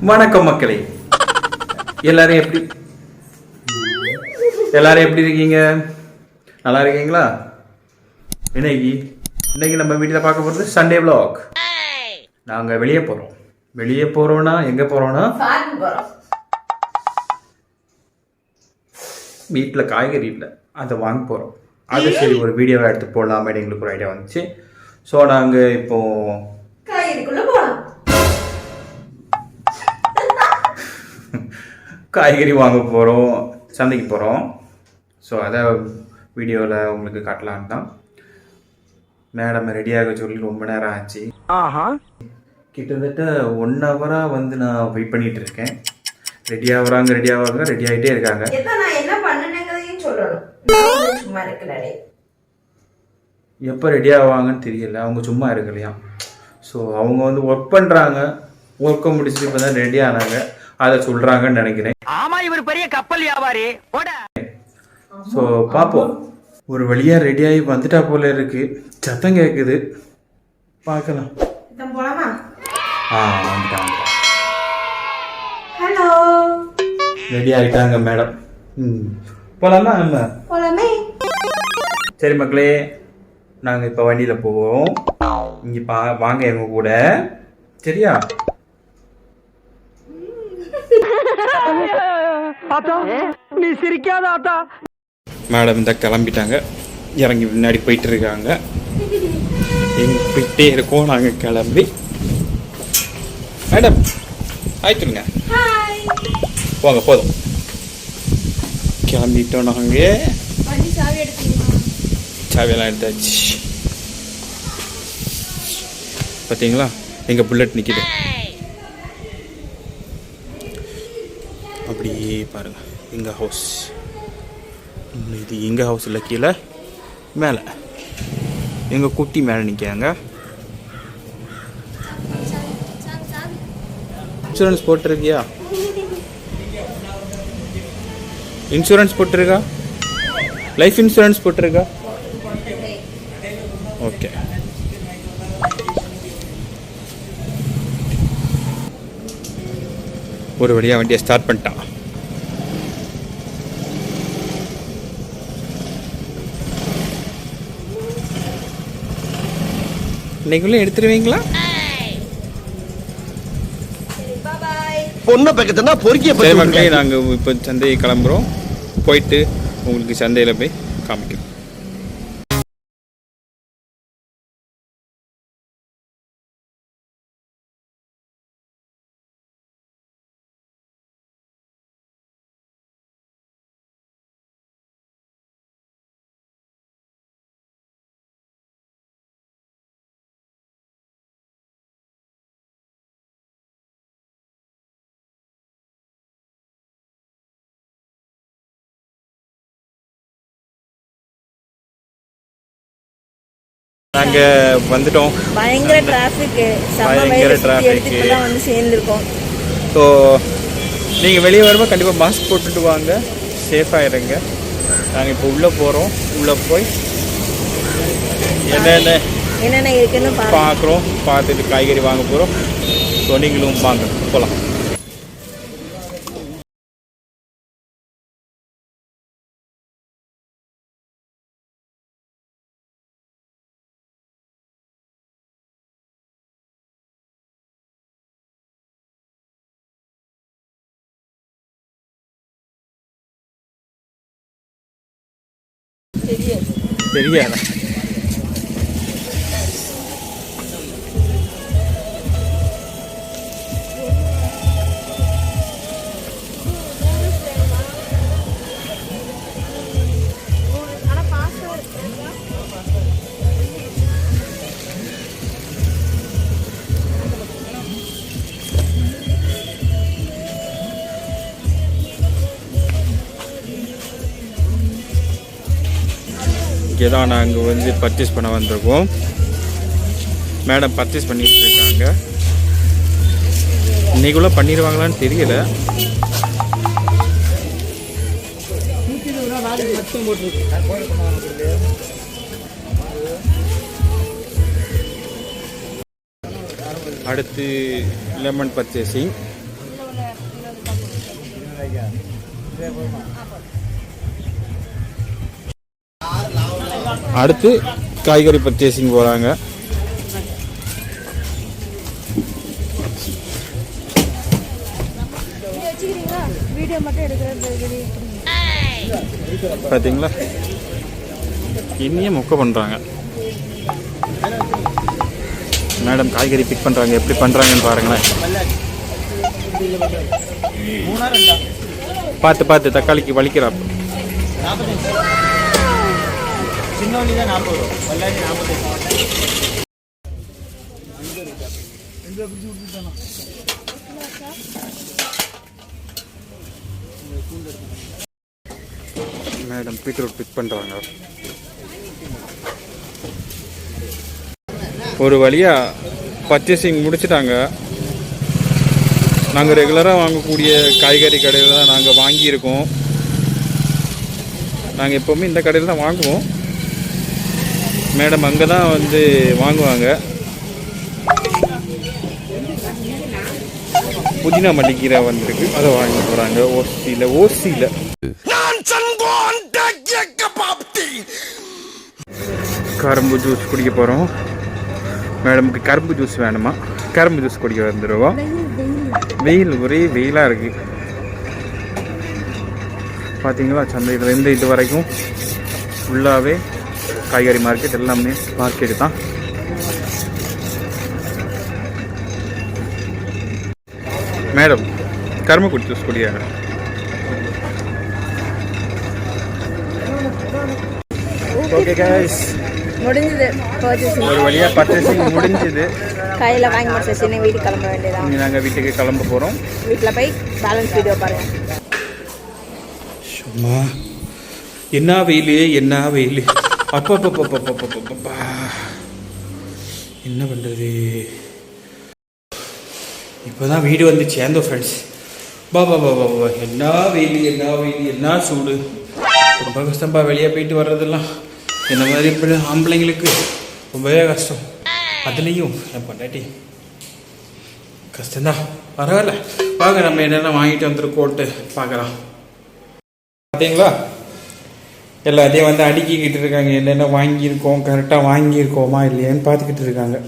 வணக்கம் மக்களே, எல்லாரும் எப்படி இருக்கீங்க? நல்லா இருக்கீங்களா? இன்னைக்கு நம்ம வீட்டில் பார்க்க போகிறது சண்டே vlog. நாங்கள் வெளியே போகிறோன்னா எங்கே போகிறோன்னா வீட்டில் காய்கறி இல்லை, அதை வாங்க போகிறோம். அது சரி ஒரு வீடியோவை எடுத்து போடலாமே எங்களுக்கு ஒரு ஐடியா வந்துச்சு. ஸோ நாங்கள் இப்போ காய்கறி வாங்க போகிறோம், சந்தைக்கு போகிறோம். ஸோ அதை வீடியோவில் உங்களுக்கு காட்டலான்னு தான். மேடம் ரெடியாக சொல்லி ரொம்ப நேரம் ஆச்சு. கிட்டத்தட்ட 1 hour வந்து நான் வெயிட் பண்ணிட்டு இருக்கேன். ரெடி ஆகிட்டே இருக்காங்க. எப்போ ரெடி ஆவாங்கன்னு தெரியல, அவங்க சும்மா இருக்கலையா. ஸோ அவங்க வந்து ஒர்க் பண்ணுறாங்க, ஒர்க்கை முடிச்சுட்டு இப்போ தான் ரெடி ஆனாங்க, அதை சொல்கிறாங்கன்னு நினைக்கிறேன். ஆமா, இவர் பெரிய கப்பல் வியாபாரி. ஸோ பார்ப்போம். ஒரு வழியா ரெடியாகி வந்துட்டா போல இருக்கு, சத்தம் கேட்குது, பார்க்கலாம். வந்துட்டாங்க. ஹலோ, ரெடி ஆகிட்டாங்க மேடம். போலாமா? நம்ம போலாமே. சரி மக்களே, நாங்கள் இப்போ வண்டியில் போவோம். இங்கே வாங்க எங்க கூட, சரியா? நீ சிரிக்காத ஆத்தா. மேடம் இந்த கிளம்பிட்டாங்க, இறங்கி முன்னாடி போயிட்டு இருக்காங்க. எங்க போயிட்டே இருக்கோம் நாங்கள் கிளம்பி. மேடம் ஹாய் சொல்லுங்க. போங்க, போதும். கிளம்பிட்டோம் நாங்கள். சாவியெல்லாம் எடுத்தாச்சு. பார்த்தீங்களா எங்கள் புல்லட் நிற்கிது. அப்படியே பாருங்க, எங்கள் ஹவுஸ். இது எங்கள் ஹவுஸ் இல்லை, கீழே மேலே எங்கள் குட்டி மேலே நிற்காங்க. இன்சூரன்ஸ் போட்டிருக்கியா? இன்சூரன்ஸ் போட்டிருக்கா? லைஃப் இன்சூரன்ஸ் போட்டிருக்கா? ஓகே. ஒரு வழியாக வண்டியை ஸ்டார்ட் பண்ணிட்டான். இன்னைக்குள்ள எடுத்துருவீங்களா? பொண்ணை பக்கத்துனா பொறுக்கிய சரி மக்களே, நாங்கள் இப்போ சந்தையை கிளம்புறோம். போயிட்டு உங்களுக்கு சந்தையில் போய் காமிக்கிறோம். நாங்கள் வந்துட்டோம். பயங்கர டிராஃபிக் வந்து சேர்ந்துருக்கோம். ஸோ நீங்கள் வெளியே வரும்போது கண்டிப்பாக மாஸ்க் போட்டுட்டு வாங்க, சேஃபாக இருங்க. நாங்கள் இப்போ உள்ளே போகிறோம். உள்ளே போய் என்னென்ன இருக்குன்னு பார்க்குறோம். பார்த்துட்டு காய்கறி வாங்க போகிறோம். ஸோ நீங்களும் வாங்க, போகலாம். தெரியாதா? இங்கே தான் நாங்கள் வந்து பர்ச்சேஸ் பண்ண வந்திருக்கோம். மேடம் பர்ச்சேஸ் பண்ணிட்டு இருக்காங்க. இன்னைக்குள்ள பண்ணிடுவாங்களான்னு தெரியல. அடுத்து லெமன் பர்ச்சேசிங். அடுத்து காய்கறி பர்ச்சேசிங் போகிறாங்க. பார்த்தீங்களா, இன்னும் மொக்க பண்ணுறாங்க. மேடம் காய்கறி பிக் பண்ணுறாங்க, எப்படி பண்ணுறாங்கன்னு பாருங்களேன். பார்த்து பார்த்து தக்காளிக்கு வலிக்கிறான். மேடம் பீட்ரூட் பிக் பண்ணுறாங்க. ஒரு வழியாக பர்ச்சேசிங் முடிச்சிட்டாங்க. நாங்கள் ரெகுலராக வாங்கக்கூடிய காய்கறி கடையில் தான் நாங்கள் வாங்கியிருக்கோம். நாங்கள் எப்போவுமே இந்த கடையில் தான் வாங்குவோம். மேடம் அங்கே தான் வந்து வாங்குவாங்க. புதினா மல்லிக்கீரை வந்திருக்கு, அதை வாங்கி போகிறாங்க. ஓசியில் கரும்பு ஜூஸ் குடிக்க போகிறோம். மேடமுக்கு கரும்பு ஜூஸ் வேணுமா? கரும்பு ஜூஸ் குடிக்க வந்துடுவோம். வெயில் ஒரே வெயிலாக இருக்குது. பார்த்தீங்களா, சந்தையிலேருந்து இது வரைக்கும் ஃபுல்லாகவே காய்கறி மார்க்கெட், எல்லாமே மார்க்கெட்டு தான். மேடம் கரும்பு ஜூஸ் குடிக்காங்க. ஓகே கைஸ், முடிஞ்சது பர்ச்சேசிங். ஒரு வழியாக பர்ச்சேசிங் முடிஞ்சது. கையில் வாங்கி முடிச்சாச்சு. வீட்டுக்கு கிளம்ப வேண்டியதான். இனி நாங்கள் வீட்டுக்கு கிளம்ப போகிறோம். வீட்டில் போய் பேலன்ஸ் வீடியோ பாருங்கள். சும்மா என்ன வெயில், என்ன வெயில். அப்பப்பப்பப்பப்பப்பப்பா, என்ன பண்ணுறது. இப்போ தான் வீடு வந்து சேர்ந்தோம் ஃப்ரெண்ட்ஸ். பாபா பாபா பாபா, என்ன வெயில், என்ன வெயில், என்ன சூடு. ரொம்ப கஷ்டம்பா வெளியே போயிட்டு வர்றதெல்லாம். என்ன மாதிரி இப்படி ஆம்பளைங்களுக்கு ரொம்பவே கஷ்டம். அதுலேயும் என் பொண்டாட்டி கஷ்டம்தான். பரவாயில்ல, வாங்க நம்ம என்னென்ன வாங்கிட்டு வந்துருக்கோன்ட்டு பார்க்கலாம். பார்த்தீங்களா, எல்லாத்தையும் வந்து அடுக்கிக்கிட்டு இருக்காங்க. என்னென்ன வாங்கியிருக்கோம், கரெக்டாக வாங்கியிருக்கோமா இல்லையான்னு பார்த்துக்கிட்டு இருக்காங்க.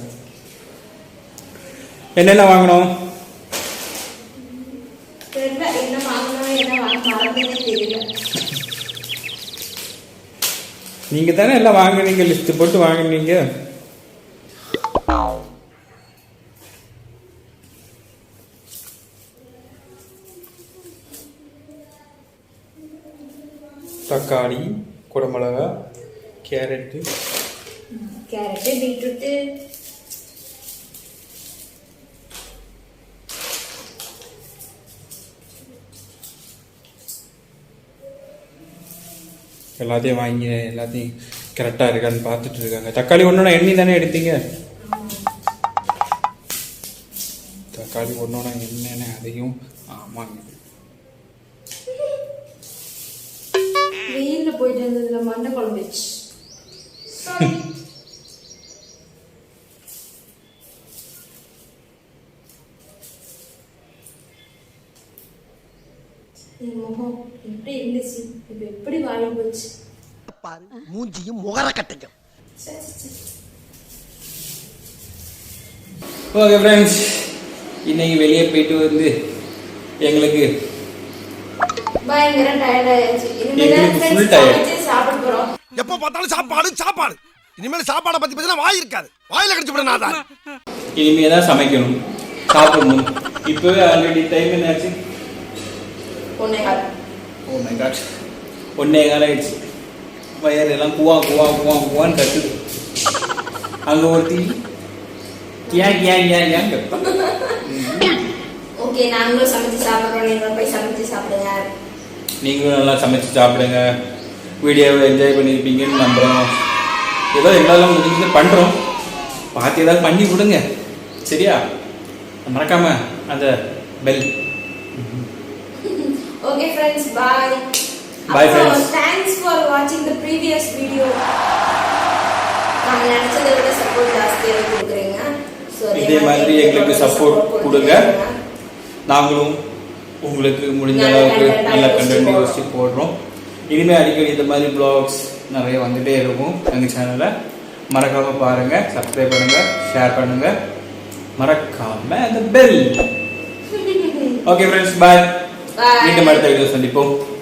என்னென்ன வாங்கணும்? நீங்கள் தானே எல்லாம் வாங்கினீங்க, லிஸ்ட்டு போட்டு வாங்கினீங்க. தக்காளி, குடமிளகா, கேரட்டு, பீட்ரூட்டு, எல்லாத்தையும் வாங்கி எல்லாத்தையும் கரெக்டாக இருக்கான்னு பார்த்துட்டு இருக்காங்க. தக்காளி ஒன்றா எண்ணி தானே எடுத்தீங்க? தக்காளி ஒன்றா என்னென்ன அதையும் ஆமாங்க. வெயிலில் போயிட்டு இருந்ததுல மண்டை குழம்புச்சு. முகம் எப்படி இருந்துச்சு, இப்ப எப்படி வாழ போச்சு பாரு. மூஞ்சியும் முகர கட்டையும். ஓகே ஃப்ரெண்ட்ஸ், இன்னைக்கு வெளியே போயிட்டு வந்து எங்களுக்கு பயங்கர டயர்ட் ஆயிடுச்சு. எங்களுக்கு ஃபுல் டயர்ட். சாப்பிட போறோம். எப்ப பார்த்தாலும் சாப்பாடு சாப்பாடு. இனிமேல் சாப்பாடை பத்தி பேசினா வாய் இருக்காது. வாயில கடிச்சு விட நான். இனிமே தான் சமைக்கணும், சாப்பிடணும். இப்போவே ஆல்ரெடி டைம் என்னாச்சு? 1:15. ஓ மை காட், 1:15 ஆயிடுச்சு. வயர் எல்லாம் குவா குவா குவா குவான்னு கட்டுது. அங்கே ஒருத்தி ஏன் ஏன் ஏன் ஏன் கட்டோம். ஓகே, நாங்களும் சமைச்சு சாப்பிட்றோம். நீங்களும் போய் சமைச்சு சாப்பிடுங்க. நீங்களும் நல்லா சமைச்சு சாப்பிடுங்க. வீடியோவை என்ஜாய் பண்ணியிருப்பீங்கன்னு நம்புகிறோம். ஏதோ எங்களால் முடிஞ்சது பண்ணுறோம். பார்த்து ஏதாவது பண்ணி கொடுங்க, சரியா? மறக்காம அந்த bell. Okay friends, bye. Bye friends. Thanks for watching the previous video. நாங்க நினைச்சதை விட சப்போர்ட் ஜாஸ்தியாக கொடுக்குறீங்க. ஸோ இதே மாதிரி எங்களுக்கு சப்போர்ட் கொடுங்க. நாங்களும் உங்களுக்கு முடிஞ்ச அளவுக்கு நல்ல கண்டென்ட் யோசிச்சு போடுறோம். இனிமேல் அடிக்கடி இந்த மாதிரி ப்ளாக்ஸ் நிறைய வந்துகிட்டே இருக்கும். எங்கள் சேனலை மறக்காமல் பாருங்கள், சப்ஸ்கிரைப் பண்ணுங்கள், ஷேர் பண்ணுங்கள், மறக்காமல் அந்த பெல். ஓகே ஃப்ரெண்ட்ஸ், பாய். மீண்டும் அடுத்த வீடியோ சந்திப்போம்.